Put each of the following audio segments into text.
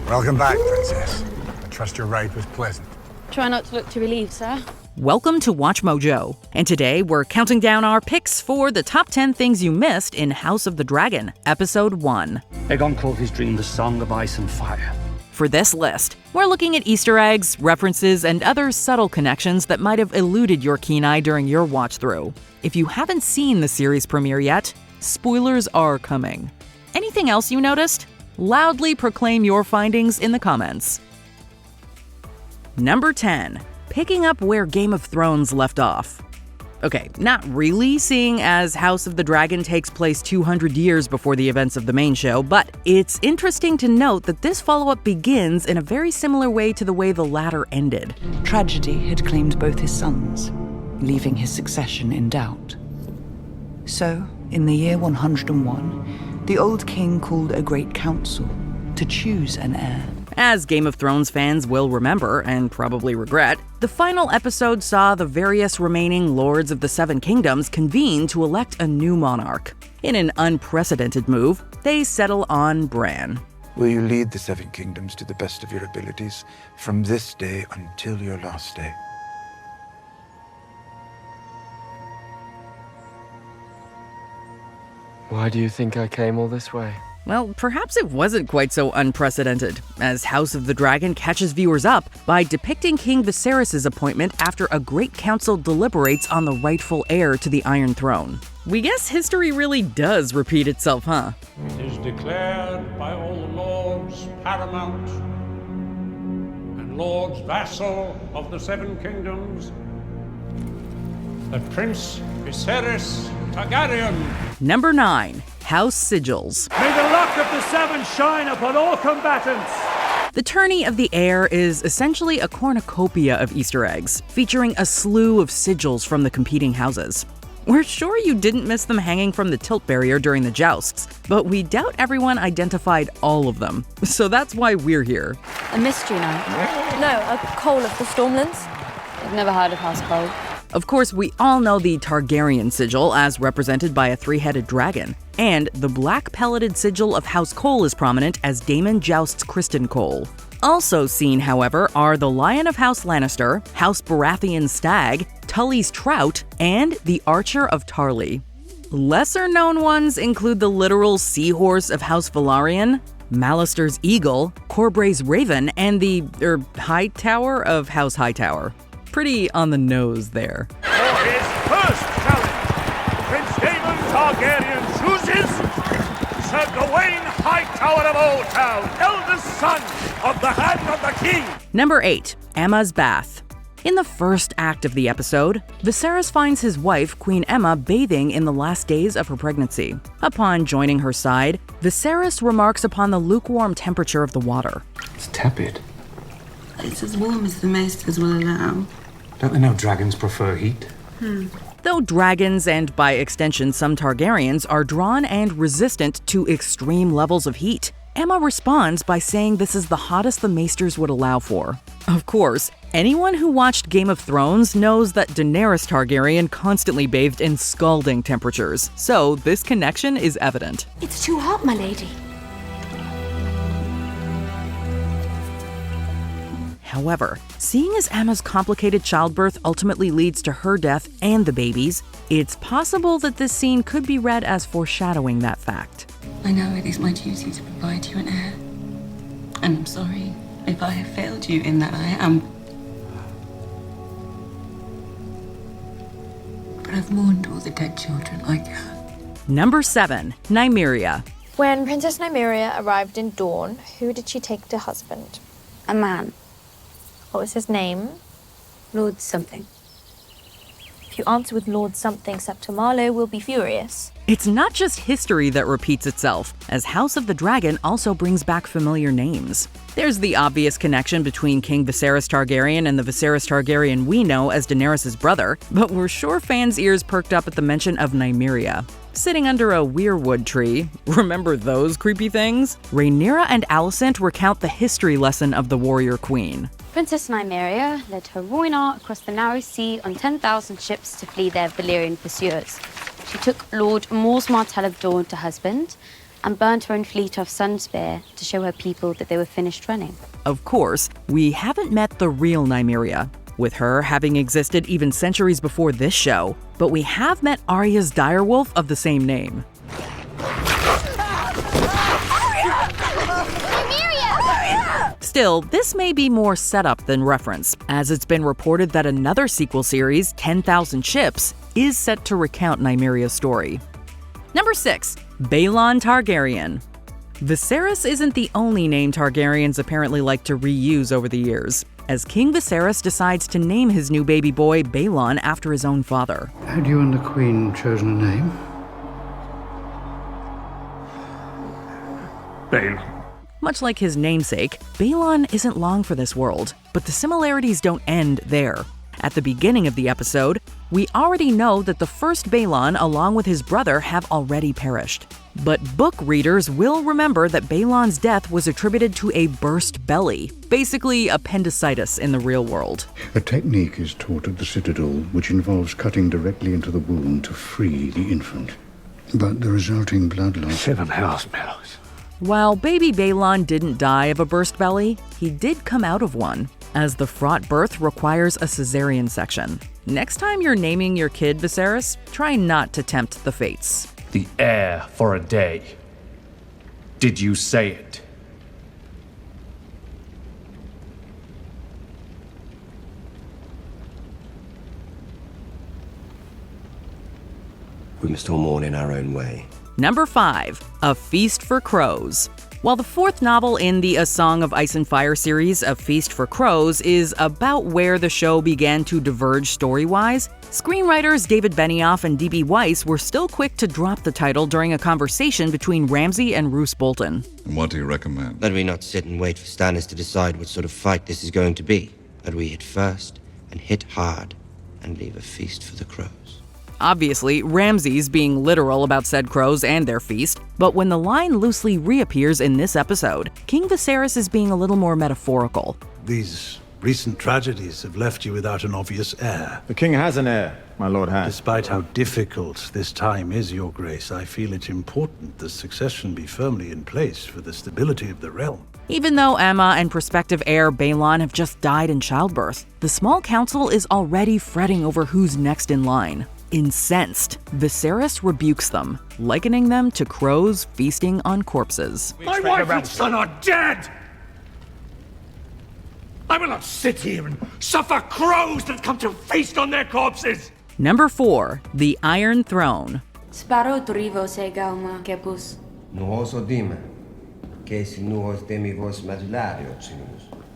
Welcome back, Princess. I trust your ride was pleasant. Try not to look too relieved, sir. Welcome to Watch Mojo, and today we're counting down our picks for the top 10 things you missed in House of the Dragon, Episode 1. Aegon called his dream the Song of Ice and Fire. For this list, we're looking at Easter eggs, references, and other subtle connections that might have eluded your keen eye during your watch-through. If you haven't seen the series premiere yet, spoilers are coming. Anything else you noticed? Loudly proclaim your findings in the comments. Number 10. Picking up where Game of Thrones left off. Okay, not really, seeing as House of the Dragon takes place 200 years before the events of the main show, but it's interesting to note that this follow-up begins in a very similar way to the way the latter ended. Tragedy had claimed both his sons, leaving his succession in doubt. So, in the year 101, the old king called a great council to choose an heir. As Game of Thrones fans will remember, and probably regret, the final episode saw the various remaining lords of the Seven Kingdoms convene to elect a new monarch. In an unprecedented move, they settle on Bran. Will you lead the Seven Kingdoms to the best of your abilities from this day until your last day? Why do you think I came all this way? Well, perhaps it wasn't quite so unprecedented, as House of the Dragon catches viewers up by depicting King Viserys' appointment after a great council deliberates on the rightful heir to the Iron Throne. We guess history really does repeat itself, huh? It is declared by all the lords paramount and lords vassal of the Seven Kingdoms that Prince Viserys Targaryen. Number 9. House Sigils. May the luck of the Seven shine upon all combatants! The Tourney of the Heir is essentially a cornucopia of Easter eggs, featuring a slew of sigils from the competing houses. We're sure you didn't miss them hanging from the tilt barrier during the jousts, but we doubt everyone identified all of them, so that's why we're here. A mystery knight? No, a Cole of the Stormlands. I've never heard of House Cole. Of course, we all know the Targaryen sigil as represented by a three-headed dragon, and the black-pelleted sigil of House Cole is prominent as Daemon jousts Criston Cole. Also seen, however, are the Lion of House Lannister, House Baratheon's Stag, Tully's Trout, and the Archer of Tarly. Lesser-known ones include the literal seahorse of House Valyrian, Mallister's Eagle, Corbray's Raven, and the High Tower of House Hightower. Pretty on the nose there. For his first challenge, Prince Daemon Targaryen chooses Sir Gawain Hightower of Old Town, eldest son of the Hand of the King. Number 8. Aemma's Bath. In the first act of the episode, Viserys finds his wife, Queen Aemma, bathing in the last days of her pregnancy. Upon joining her side, Viserys remarks upon the lukewarm temperature of the water. It's tepid. It's as warm as the maesters will allow. Don't they know dragons prefer heat? Though dragons, and by extension some Targaryens, are drawn and resistant to extreme levels of heat, Aemma responds by saying this is the hottest the maesters would allow for. Of course, anyone who watched Game of Thrones knows that Daenerys Targaryen constantly bathed in scalding temperatures, so this connection is evident. It's too hot, my lady. However, seeing as Aemma's complicated childbirth ultimately leads to her death and the baby's, it's possible that this scene could be read as foreshadowing that fact. I know it is my duty to provide you an heir. And I'm sorry if I have failed you in that I am. But I've mourned all the dead children I can. Number 7. Nymeria. When Princess Nymeria arrived in Dorne, who did she take to husband? A man. What was his name? Lord something. If you answer with Lord something, Septimalo will be furious. It's not just history that repeats itself, as House of the Dragon also brings back familiar names. There's the obvious connection between King Viserys Targaryen and the Viserys Targaryen we know as Daenerys' brother, but we're sure fans' ears perked up at the mention of Nymeria. Sitting under a weirwood tree, remember those creepy things? Rhaenyra and Alicent recount the history lesson of the warrior queen. Princess Nymeria led her Rhoynar across the narrow sea on 10,000 ships to flee their Valyrian pursuers. She took Lord Mors Martell of Dorne to husband, and burnt her own fleet off Sunspear to show her people that they were finished running. Of course, we haven't met the real Nymeria, with her having existed even centuries before this show, but we have met Arya's direwolf of the same name. Still, this may be more setup than reference, as it's been reported that another sequel series, 10,000 Ships, is set to recount Nymeria's story. Number 6. Balon Targaryen. Viserys isn't the only name Targaryens apparently like to reuse over the years, as King Viserys decides to name his new baby boy Balon after his own father. Had you and the Queen chosen a name? Balon. Much like his namesake, Balon isn't long for this world, but the similarities don't end there. At the beginning of the episode, we already know that the first Balon, along with his brother, have already perished. But book readers will remember that Balon's death was attributed to a burst belly, basically appendicitis in the real world. A technique is taught at the Citadel which involves cutting directly into the wound to free the infant. But the resulting blood loss... 7 house bellows. While baby Balon didn't die of a burst belly, he did come out of one, as the fraught birth requires a cesarean section. Next time you're naming your kid Viserys, try not to tempt the fates. The heir for a day. Did you say it? We must all mourn in our own way. Number 5. A Feast for Crows. While the fourth novel in the A Song of Ice and Fire series, A Feast for Crows, is about where the show began to diverge story-wise, screenwriters David Benioff and D.B. Weiss were still quick to drop the title during a conversation between Ramsay and Roose Bolton. And what do you recommend? That we not sit and wait for Stannis to decide what sort of fight this is going to be. That we hit first, and hit hard, and leave a feast for the crows. Obviously, Ramsay's being literal about said crows and their feast, but when the line loosely reappears in this episode, King Viserys is being a little more metaphorical. These recent tragedies have left you without an obvious heir. The king has an heir, my lord has. Despite how difficult this time is, your grace, I feel it important the succession be firmly in place for the stability of the realm. Even though Aemma and prospective heir Balon have just died in childbirth, the small council is already fretting over who's next in line. Incensed, Viserys rebukes them, likening them to crows feasting on corpses. My wife and son are dead! I will not sit here and suffer crows that come to feast on their corpses! Number 4. The Iron Throne. Sparo trivo se gauma kepus. Nuhos odime. Kes nuhos demivos madularios.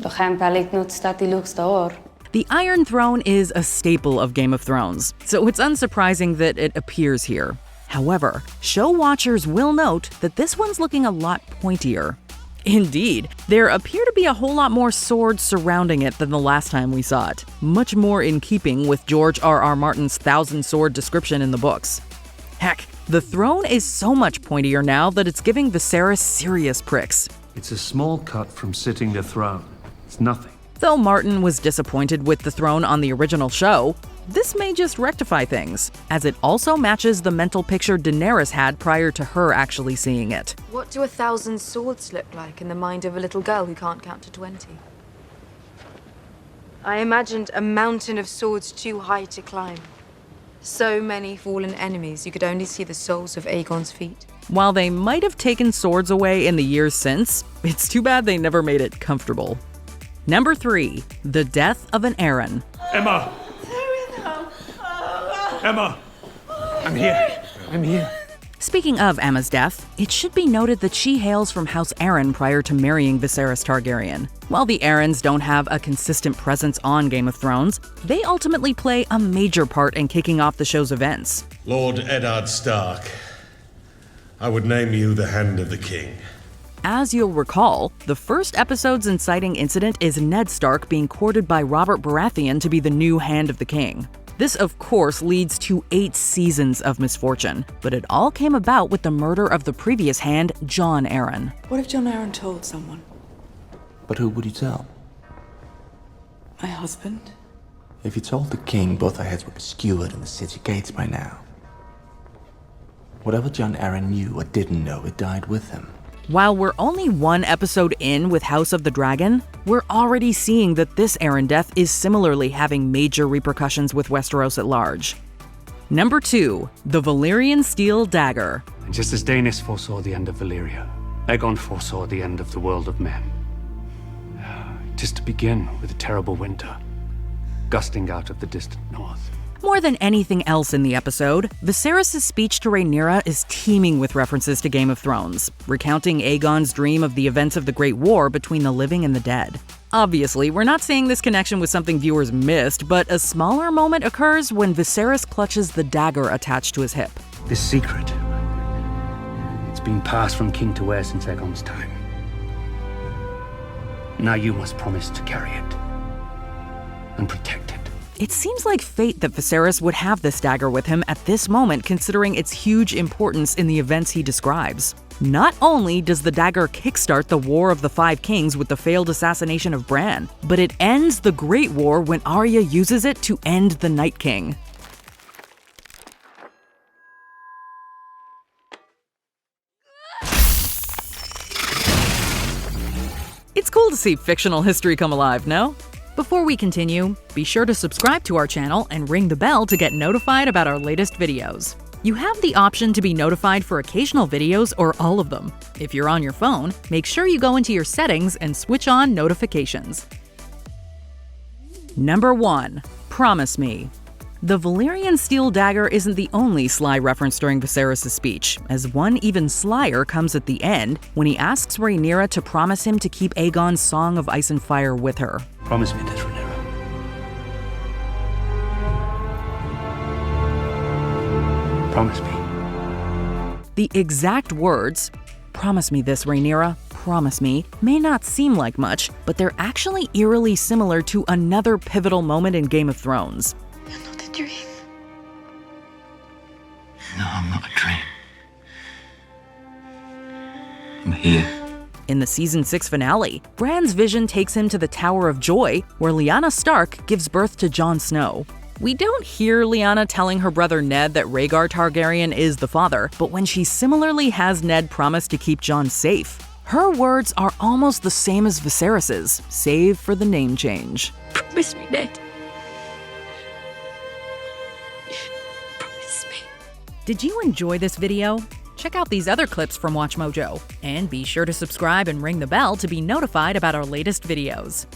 Dochem paliknut statilux daor. The Iron Throne is a staple of Game of Thrones, so it's unsurprising that it appears here. However, show watchers will note that this one's looking a lot pointier. Indeed, there appear to be a whole lot more swords surrounding it than the last time we saw it, much more in keeping with George R.R. Martin's 1,000-sword description in the books. Heck, the throne is so much pointier now that it's giving Viserys serious pricks. It's a small cut from sitting the throne. It's nothing. Though Martin was disappointed with the throne on the original show, this may just rectify things, as it also matches the mental picture Daenerys had prior to her actually seeing it. What do 1,000 swords look like in the mind of a little girl who can't count to 20? I imagined a mountain of swords too high to climb. So many fallen enemies, you could only see the soles of Aegon's feet. While they might have taken swords away in the years since, it's too bad they never made it comfortable. Number 3. The Death of an Arryn. Emma! Emma! I'm here. I'm here. Speaking of Emma's death, it should be noted that she hails from House Arryn prior to marrying Viserys Targaryen. While the Arryns don't have a consistent presence on Game of Thrones, they ultimately play a major part in kicking off the show's events. Lord Eddard Stark, I would name you the Hand of the King. As you'll recall, the first episode's inciting incident is Ned Stark being courted by Robert Baratheon to be the new Hand of the King. This, of course, leads to 8 seasons of misfortune, but it all came about with the murder of the previous Hand, Jon Arryn. What if Jon Arryn told someone? But who would he tell? My husband? If he told the king, both our heads would be skewered in the city gates by now. Whatever John Arryn knew or didn't know, it died with him. While we're only one episode in with House of the Dragon, we're already seeing that this Arryn death is similarly having major repercussions with Westeros at large. Number 2, the Valyrian steel dagger. And just as Daenerys foresaw the end of Valyria, Aegon foresaw the end of the world of men. Just to begin with a terrible winter, gusting out of the distant north. More than anything else in the episode, Viserys' speech to Rhaenyra is teeming with references to Game of Thrones, recounting Aegon's dream of the events of the Great War between the living and the dead. Obviously, we're not saying this connection was something viewers missed, but a smaller moment occurs when Viserys clutches the dagger attached to his hip. This secret, it's been passed from king to heir since Aegon's time. Now you must promise to carry it and protect it. It seems like fate that Viserys would have this dagger with him at this moment, considering its huge importance in the events he describes. Not only does the dagger kickstart the War of the Five Kings with the failed assassination of Bran, but it ends the Great War when Arya uses it to end the Night King. It's cool to see fictional history come alive, no? Before we continue, be sure to subscribe to our channel and ring the bell to get notified about our latest videos. You have the option to be notified for occasional videos or all of them. If you're on your phone, make sure you go into your settings and switch on notifications. Number 1. Promise Me. The Valyrian steel dagger isn't the only sly reference during Viserys' speech, as one even slyer comes at the end when he asks Rhaenyra to promise him to keep Aegon's Song of Ice and Fire with her. Promise me this, Rhaenyra. Promise me. The exact words, "Promise me this, Rhaenyra, promise me," may not seem like much, but they're actually eerily similar to another pivotal moment in Game of Thrones. You're not a dream. No, I'm not a dream. I'm here. In the Season 6 finale, Bran's vision takes him to the Tower of Joy, where Lyanna Stark gives birth to Jon Snow. We don't hear Lyanna telling her brother Ned that Rhaegar Targaryen is the father, but when she similarly has Ned promise to keep Jon safe, her words are almost the same as Viserys's, save for the name change. Promise me, Ned. Promise me. Did you enjoy this video? Check out these other clips from WatchMojo, and be sure to subscribe and ring the bell to be notified about our latest videos.